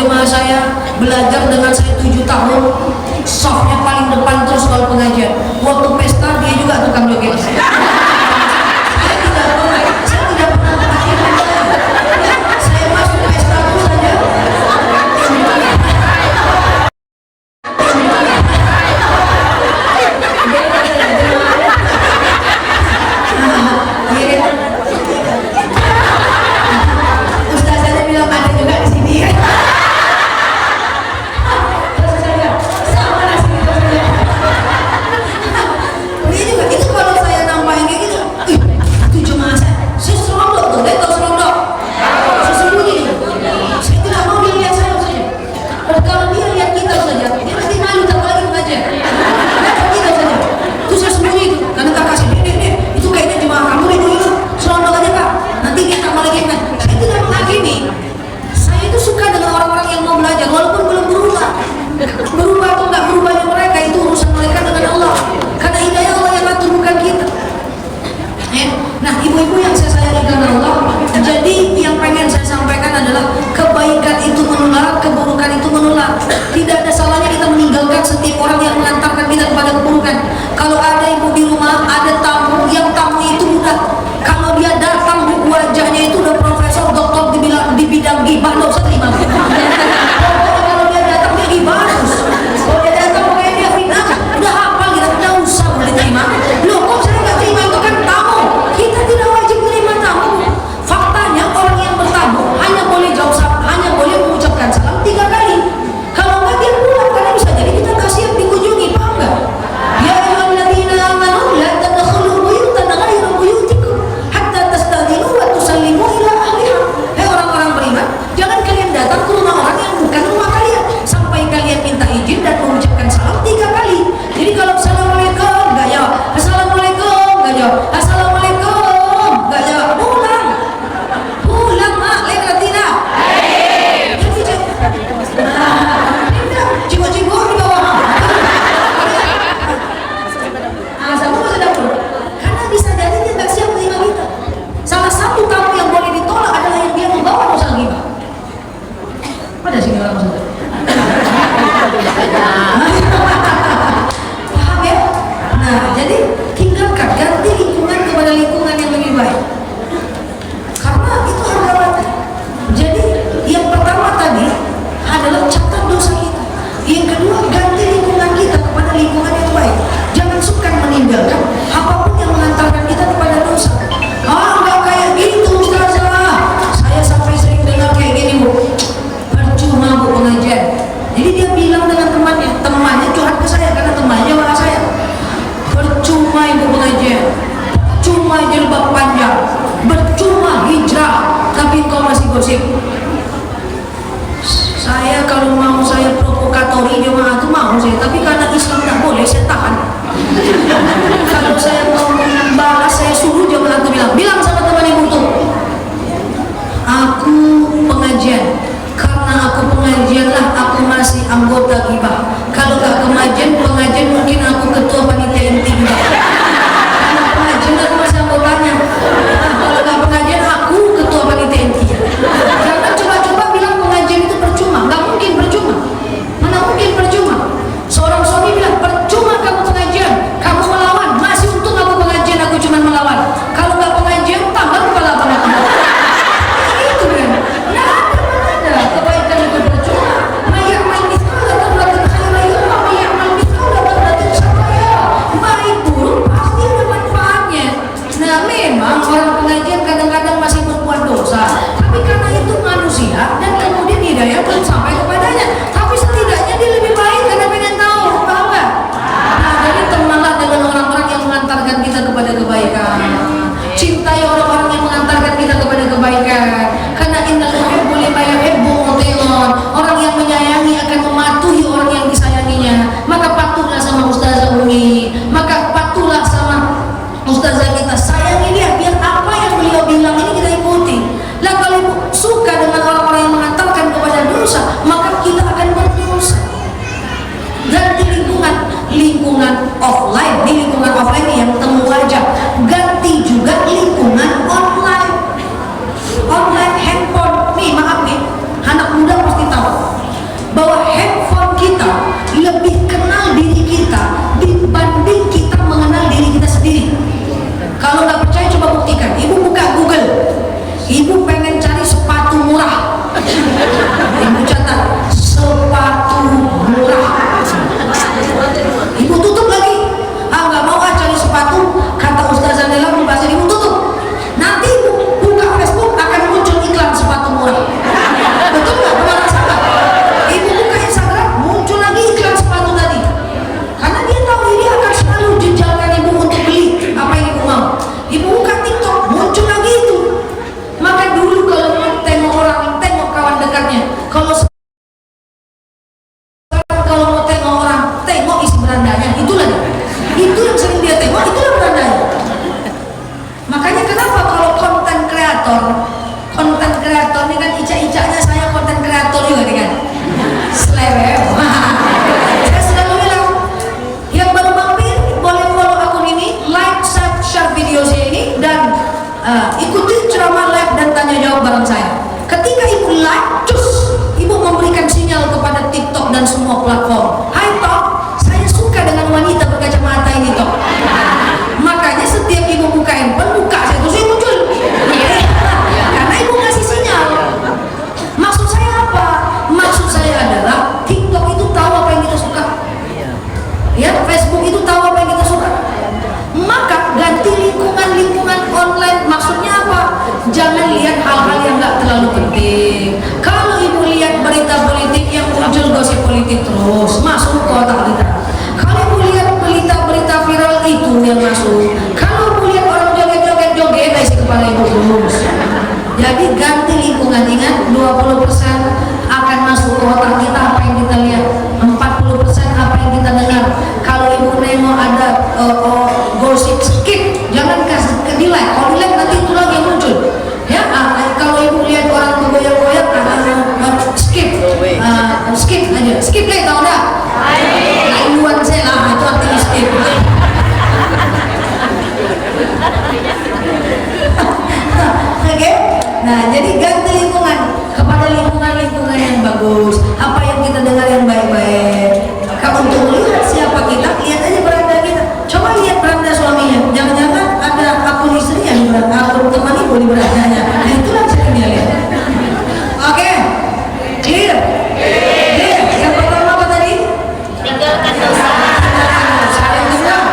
jemaah saya belajar dengan saya 7 tahun, softnya paling depan terus kalau pengajian. Waktu pesta dia juga tukang joget. Saya tidak pernah pakai. Saya masuk pesta itu saja. Ustazanya bilang ada juga di sini ya. Sama nasi gitu saja. Facebook itu tahu apa yang kita suka. Maka ganti lingkungan online. Maksudnya apa? Jangan lihat hal-hal yang nggak terlalu penting. Kalau ibu lihat berita politik yang muncul gosip politik terus, masuk ke otak kita. Kalau ibu lihat berita viral itu yang masuk. Kalau ibu lihat orang joget isi kepala ibu terus. Jadi ganti lingkungan. Ingat, 20% akan masuk ke otak kita apa yang kita lihat, 40% apa yang kita dengar. Kalau ibu nengok ada gosip, skip, jangan kasih ke delete. Kalau delete nanti itu lagi yang muncul. Ya, kalau ibu lihat orang bergoyang-goyang, skip aja, skip lah, tau dah. Iluan saya lah, itu artinya skip. Oke? Nah, jadi ganti lingkungan kepada lingkungan yang bagus. Apa yang kita dengar yang baik-baik. Kalau untuk melihat siapa kita, lihat aja beranda kita. Coba lihat beranda suaminya. Jangan-jangan ada akun istri yang di beranda, akun teman ibu di berandanya. Nah, itulah yang dia lihat. Oke? Clear? Clear? Yang pertama apa tadi? Tinggalkan dosa. Saya dengar.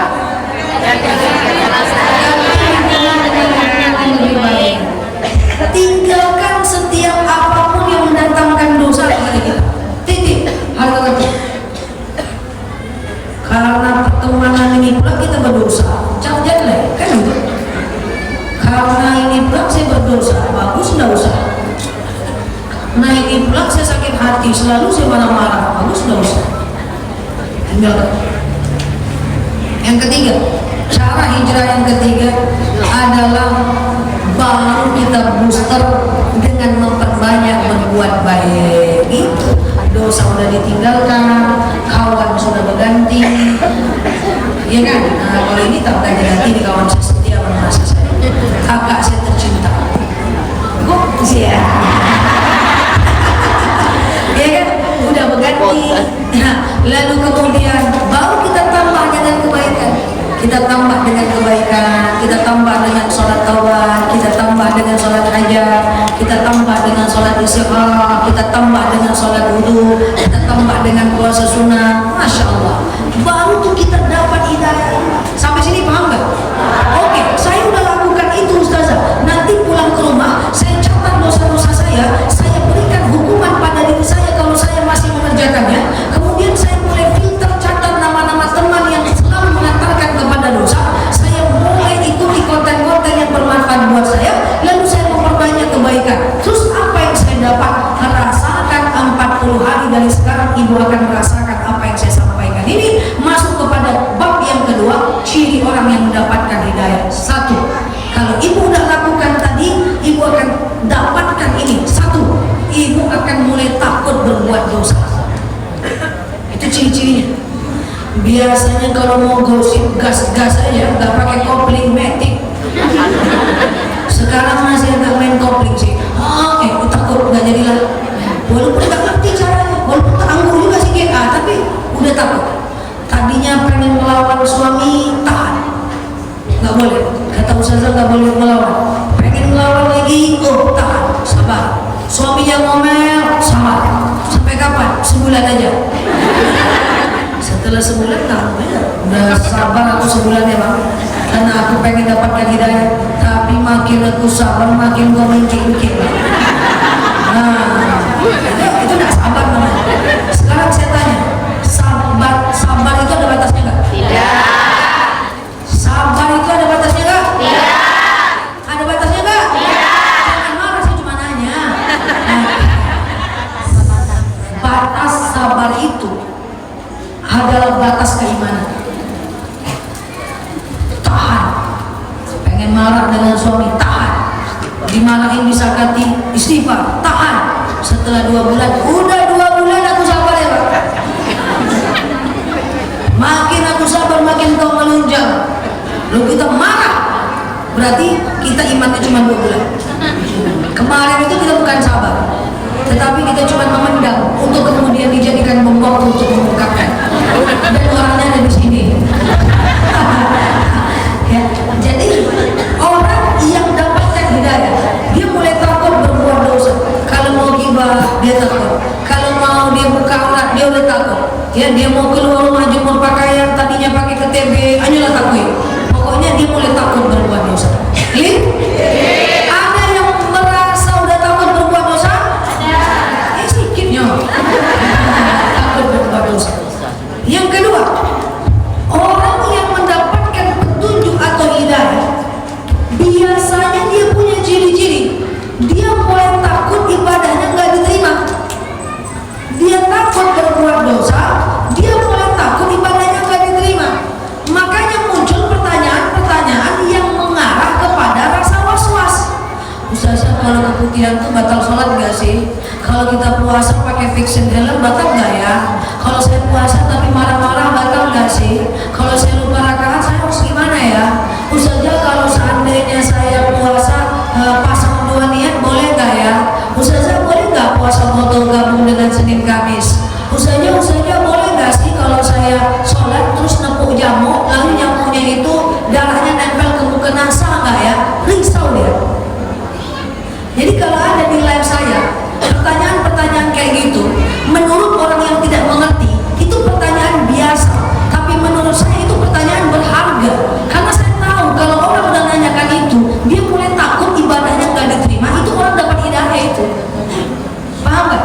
Tinggalkan setiap apapun yang mendatangkan dosa kepada kita. Titik. Harga kata. Karena pertemanan ini pula kita berdosa. Jangan kan itu. Karena ini pula saya berdosa, bagus enggak usah. Nah ini pula saya sakit hati, selalu saya marah-marah, bagus enggak usah. Tinggalkan. Yang ketiga, cara hijrah yang ketiga adalah baru kita booster dengan memperbanyak berbuat baik. Itu dosa sudah ditinggalkan, kawan sudah berganti, ya kan? Nah, kalau ini tak ganti di kawan saya setia merasa saya, kakak saya tercinta, kok sih ya? Ya kan? Udah berganti. Nah, lalu kemudian baru kita tambah dengan kebaikan. Kita tambah dengan kebaikan, kita tambah dengan sholat taubat, kita tambah dengan sholat hajat, kita tambah dengan sholat istigharah, kita tambah dengan sholat wudu, kita tambah dengan puasa sunnah. Masya Allah, baru tuh kita dapat hidayah. Sampai sini paham gak? Oke, saya udah lakukan itu Ustazah. Nanti pulang ke rumah, saya catat dosa-dosa saya berikan hukuman pada diri saya kalau saya masih mengerjakannya. Kemudian saya mulai filter, catat nama-nama teman yang selalu mengantarkan kepada dosa. Saya mulai ikuti konten-konten yang bermanfaat buat saya. Lalu saya memperbanyak kebaikan. Terus apa yang saya dapat? Merasakan 40 hari dari sekarang ibu akan merasakan apa yang saya sampaikan ini. Masuk kepada bab yang kedua, ciri orang yang mendapatkan hidayah. Satu, kalau ibu udah lakukan tadi, ibu akan dapatkan ini. Satu, ibu akan mulai takut berbuat dosa. Itu ciri-cirinya. Biasanya kalau mau gosip gas-gas aja, nggak pakai kopling matic. Sekarang masih agak main kopling sih. Aku takut nggak jadilah. Walaupun nggak ngerti caranya, walaupun anggur juga sih tapi udah takut. Tadinya pengen melawan suami, tahan. Nggak boleh. Kata Ustazah nggak boleh melawan. Pengen melawan lagi, tahan, sabar. Suaminya ngomel, sabar. Sampai kapan? Sebulan aja. Setelah sebulan udah sabar aku sebulan ya bang, karena aku pengen dapatkan hidayah. Tapi makin aku sabar makin gua mengkik-kik. Nah, itu nggak sabar namanya. Sekarang saya tanya, sabar itu ada batasnya nggak? Tidak. Sabar itu ada batasnya nggak? Tidak. Ada batasnya nggak? Tidak. Jangan marah, saya cuma nanya. Batas sabar itu adalah batas keimanan. Tahan. Pengen marah dengan suami, tahan. Dimarahin disakati, istighfar, tahan. Setelah 2 bulan, udah 2 bulan aku sabar ya Pak. Makin aku sabar, makin kau melunjak. Lalu kita marah, berarti kita imannya cuma 2 bulan. Kemarin itu kita bukan sabar, tetapi kita cuma memendam untuk kemudian dijadikan bom waktu untuk mengungkapkan. Dan orangnya ada di sini. Ya, jadi orang yang dapatkan hidayah, dia mulai takut berbuat dosa. Kalau mau gibah, dia takut. Kalau mau dia buka aurat, dia udah takut. Ya, dia mau keluar rumah jemur pakaian, tadinya dia mulai takut berbuat dosa. Clear? Ada yang merasa udah takut berbuat dosa? Sedikitnya takut berbuat dosa. Yang kedua, orang yang mendapatkan petunjuk atau hidayah, biasanya dia punya ciri-ciri. Dia mulai takut ibadahnya nggak diterima. Dia takut berbuat dosa, dia mulai takut ibadahnya nggak diterima. Makanya muncul pertanyaan-pertanyaan yang mengarah kepada rasa was-was. Ustazah, kalau keputihan tuh batal sholat nggak sih? Kalau kita puasa pakai fiction helm batal nggak ya? Kalau saya puasa tapi marah-marah batal nggak sih? Kalau saya lupa rakaat saya harus gimana ya? Ustazah, kalau seandainya saya puasa pasang dua niat boleh nggak ya? Ustazah, boleh nggak puasa foto gabung dengan Senin Kamis? Ustazah boleh nggak sih kalau saya sholat terus nepuk jamu lalu jamunya itu darahnya nempel ke mukena, sah nggak ya? Risau dia. Jadi kalau ada di live saya pertanyaan-pertanyaan kayak gitu, menurut orang yang tidak mengerti itu pertanyaan biasa, tapi menurut saya itu pertanyaan berharga. Karena saya tahu kalau orang udah nanyakan itu, dia mulai takut ibadahnya nggak diterima, itu orang dapat hidayah itu. Paham nggak?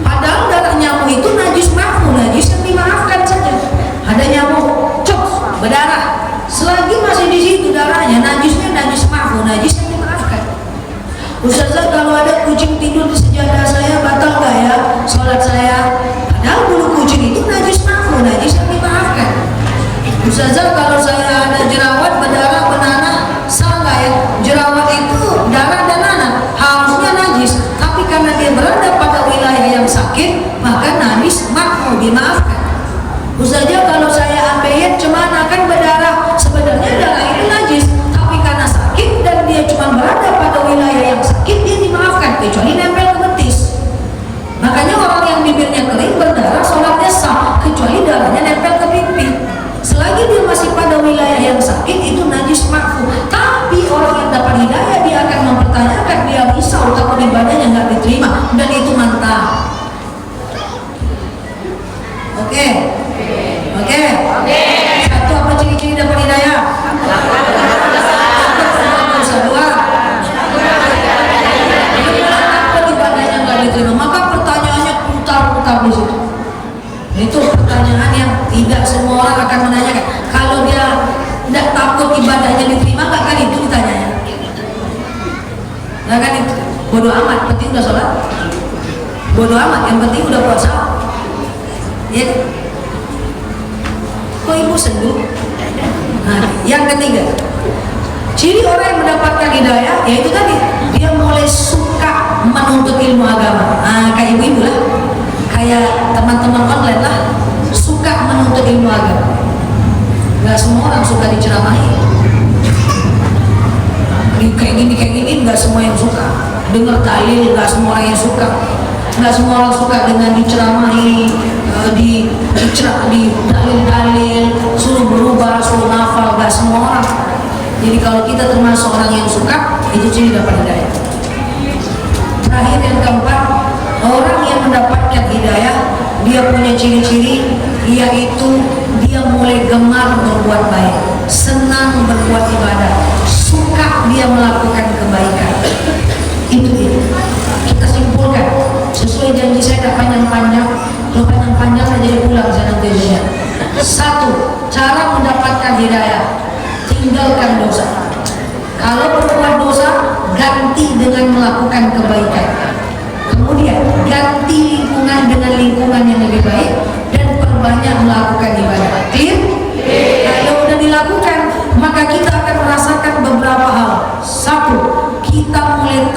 Padahal darah nyamuk itu najis mahfu, najis yang dimaafkan saja. Ada nyamuk cok berdarah, selagi masih di situ darahnya, najisnya najis mahfu, najis yang dimaafkan. Ustazah, kalau ada kucing tidur di sejadah saya batal nggak ya sholat saya? Padahal bulu kucing itu najis mahfu, najis yang dimaafkan. Ustazah, kalau saya ada jerawat berdarah benanah, sah nggak ya? Jerawat itu darah dan nanah, harusnya najis, tapi karena dia berada pada wilayah yang sakit, maka najis mahfu, dimaafkan. Ustazah, kalau saya ambeien cemana kan berdarah, sebenarnya darah itu najis, tapi karena sakit dan dia cuma berada pada wilayah yang sakit, dia dimaafkan kecuali nempel ke betis. Makanya orang yang bibirnya kering berdarah sholatnya sah, kecuali darahnya nempel ke pipi. Selagi dia masih pada wilayah yang sakit, itu najis mahfu. Tapi orang yang dapat hidayah, dia akan mempertanyakan, dia risau takut ibadahnya nggak diterima, dan itu mantap. Oke. Satu, apa ciri-ciri dapat hidayah? Dua, takut ibadahnya nggak diterima. Maka pertanyaannya putar-putar di situ. Itu pertanyaan yang tidak semua orang akan menanyakan. Kalau dia tidak takut ibadahnya diterima, nggak kan itu ditanyanya. Nggak kan itu. Bodoh amat, penting udah sholat. Bodoh amat, yang penting udah puasa. Ya. Kok ibu sendu? Nah, yang ketiga, ciri orang yang mendapatkan hidayah yaitu tadi dia mulai suka menuntut ilmu agama. Kayak ibu-ibu lah, kayak teman-teman online lah, suka menuntut ilmu agama. Gak semua orang suka diceramahi. Kayak gini gak semua yang suka. Dengar dalil gak semua orang yang suka. Gak semua orang suka dengan diceramahi, di dalil-dalil, suruh berubah, suruh nafal, gak semua orang. Jadi kalau kita termasuk orang yang suka, itu ciri dapat hidayah. Terakhir yang keempat, orang yang mendapatkan hidayah, dia punya ciri-ciri, yaitu dia mulai gemar berbuat baik, senang berbuat ibadah, suka dia melakukan kebaikan. Itu dia. Kita simpulkan, sesuai janji saya tak panjang-panjang. Kalau panjang-panjang aja jadi pulang saya nanti aja. Satu, cara mendapatkan hidayah, tinggalkan dosa. Kalau berbuat dosa, ganti dengan melakukan kebaikan. Kemudian ganti lingkungan dengan lingkungan yang lebih baik dan perbanyak melakukan ibadah. Clear? Kalau udah dilakukan, maka kita akan merasakan beberapa hal. Satu, kita mulai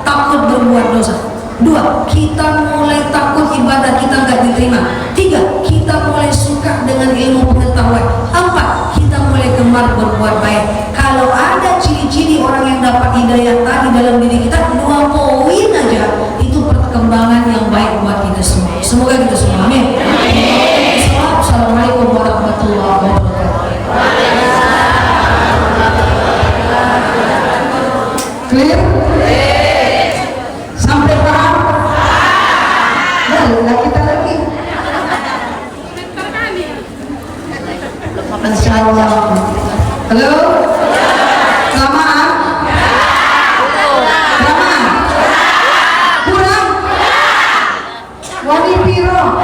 takut berbuat dosa. Dua, kita mulai takut ibadah kita nggak diterima. Tiga, kita mulai suka dengan ilmu pengetahuan. Empat, kita mulai gemar berbuat baik. Kalau ada ciri-ciri orang yang dapat hidayah tadi dalam diri kita, 2 poin aja, itu perkembangan yang baik buat kita semua. Semoga kita semua, amin. Assalamualaikum warahmatullahi wabarakatuh. Clear? Sampai paham? Nah, kita lagi. Masya Allah. Halo? Kelamaan? Kelamaan? Kurang? Wani piro?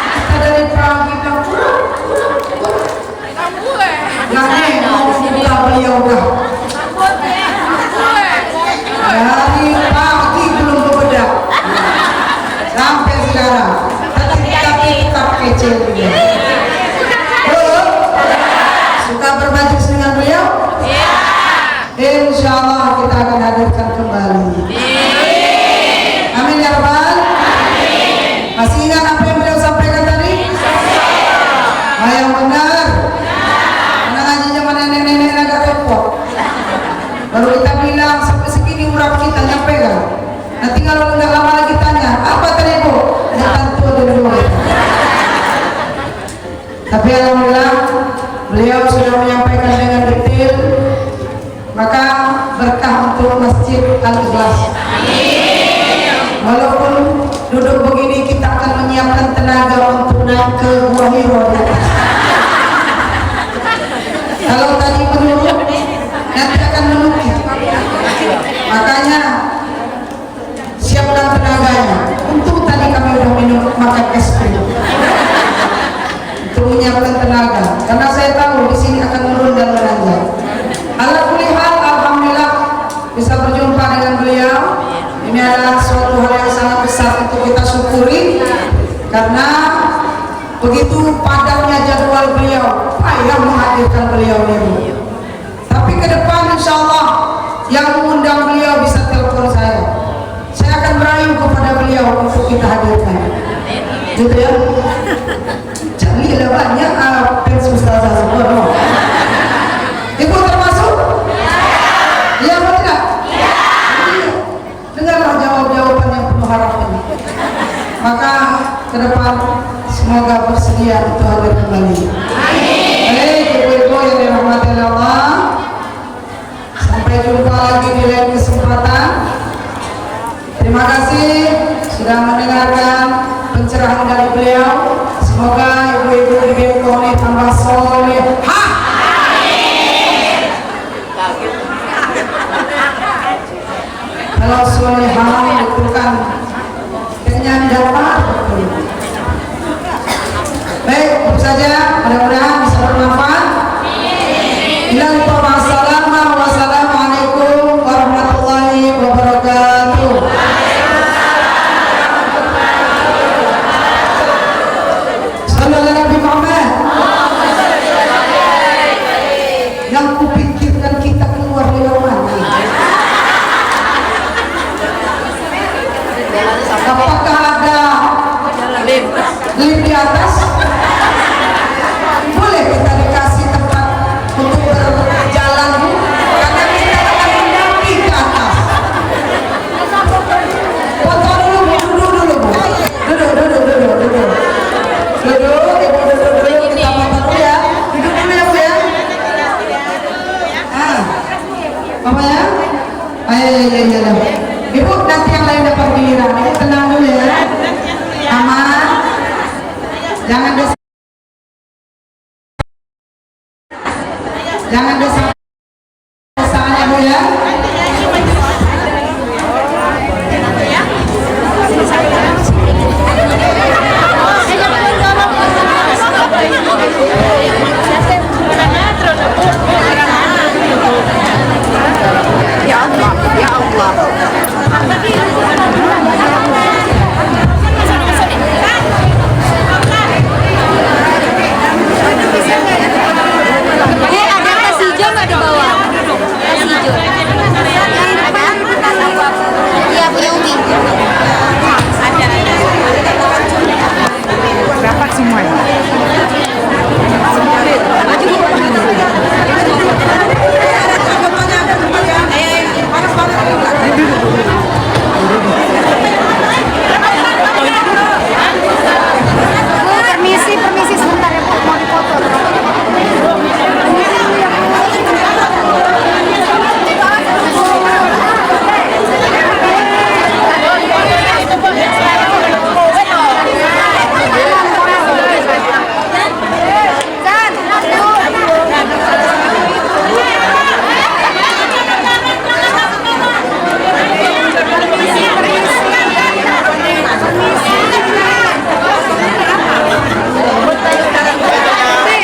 Kita dari pagi bilang kurang? Gak mau buka beliau dah. Dari pagi belum bebedak sampai sekarang. Tapi tetap kecil dia. Suka berbagi dengan beliau? Insya Allah kita akan hadirkan kembali. Amin ya Rabbal. Masih ingat apa yang beliau sampaikan tadi? Yang benar. Karena ngaji zaman nenek-nenek agak repot. Baru kita bilang sampai segini urap kita nyampe kan? Nanti kalau nggak lama lagi tanya, apa tadi Bu? Ya tentu dulu. Tapi alhamdulillah beliau sudah menyampaikan dengan detail, maka berkah untuk Masjid Al-Ikhlas. Walaupun duduk begini kita akan menyiapkan tenaga untuk naik ke Gua Hiro di atas. Kalau tadi menurut nanti akan menukik. Makanya siapkan tenaganya. Untuk tadi kami sudah minum makan es krim. Untuk menyiapkan tenaga. Karena saya tahu di sini akan menurun dan menanjak. Alhamdulillah, alhamdulillah bisa berjumpa dengan beliau. Ini adalah suatu hal yang sangat besar untuk kita syukuri. Karena begitu padatnya jadwal beliau, payah menghadirkan beliau ini. Tapi ke depan insya Allah yang mengundang beliau bisa telepon saya. Saya akan merayu kepada beliau untuk kita hadirkan. Gitu ya. Jadi ada banyak fans Ustazah semua. No? Ibu termasuk? Iya atau tidak? Iya. Dengarlah jawab-jawaban yang penuh harapan. Maka ke depan semoga bersedia untuk hadir kembali. Baik, ibu-ibu yang dirahmati Allah. Sampai jumpa lagi di lain kesempatan. Terima kasih sudah mendengarkan pencerahan dari beliau. Semoga ibu-ibu diberi tambah soleh. Kalau solehah itu kan kenyang dapat. Baik, itu saja. Mudah-mudahan bisa bermanfaat. Wassalamualaikum warahmatullahi wabarakatuh. Sallallahu Nabi Muhammad. Yang kupikirkan kita keluar lewat mana? Apakah ada lift di atas? Boleh kita dikasih tempat untuk berjalan, karena kita akan mendaki ke atas. Foto dulu, duduk Bu. Duduk. Kita foto dulu ya. Duduk dulu ya Bu ya. Apa ya? Iya. Ibu nanti yang lain dapat giliran. Ibu tenang dulu ya. Aman. Jangan desaan ya Bu ya. Ya Allah. Ada tas hijau nggak di bawah? Tas hijau. Ada? Iya, punya Umi. Dapat semuanya.